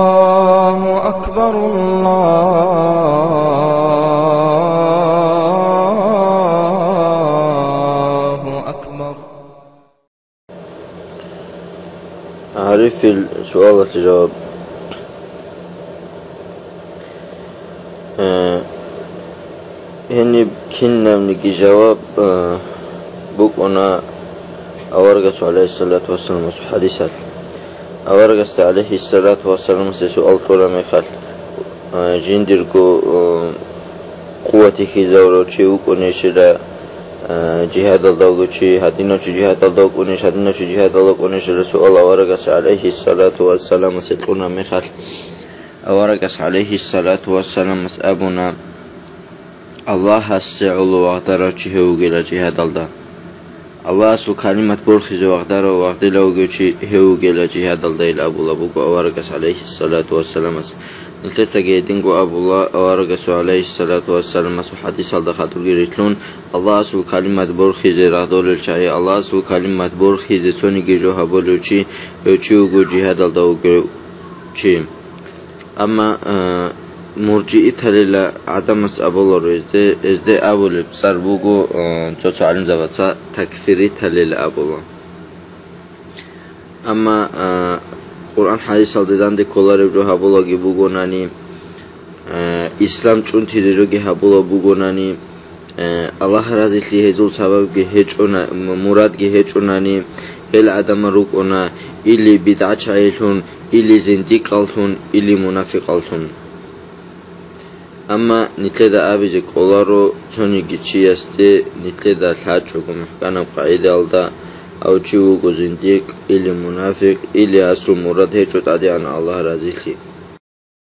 الله أكبر الله أكبر. أعرف السؤال والجواب. هني كنا منك جواب بقنا أورجس عليه الصلاة والسلام حديثات أورجس عليه الصلاة والسلام سؤال طول ما يخل جندركو قوتي خزاوروشي وكونيشلا جهاد الدوغوشي هدينا جهاد الدوغونيش هدينا جهاد الدوغونيش السؤال أورجس عليه الصلاة والسلام سطونا ما يخل أورجس عليه الصلاة والسلام أبونا الله السعول وقدرتي هو جل جهاد الله الله سو كلمة برخي جو وقدره وقت لو جوشي هو جل جهاد الله الأبو لبوك أورجس عليه الصلاة والسلام نتلسا جيدين جو أبو الله أورجس عليه الصلاة والسلام حديث الله خاطر جريتلون الله سو كلمة برخي زي رادول الشاي الله سو كلمة برخي زي سوني جيجو هبولوشي يوشيو جو جهاد الله وجوشي أما مرجئي تللا عدم أبولور إزدي أبول بسر بوغو جوشو علم زبطا تكفيري تللا أبولو أما قرآن حديث الديدان دي كولار بجو هبولو جي بوغو ناني إسلام چون تيزيجو جي هبولو بوغو ناني الله رازيت لي هزول سبب جي هجونا مراد جي هجوناني هل عدم روكونا إلي بدعا چايلون إلي زنديق قلتون إلي منافق قلتون أما نتلدا أبيجي كولارو توني جيتشي يستي نتلدا الحاجوكو محكانا بقاعدة الدا أو تشيوكو زنديق إلي منافق إلي أسو مراد هيجو تعدي عن الله رازيلي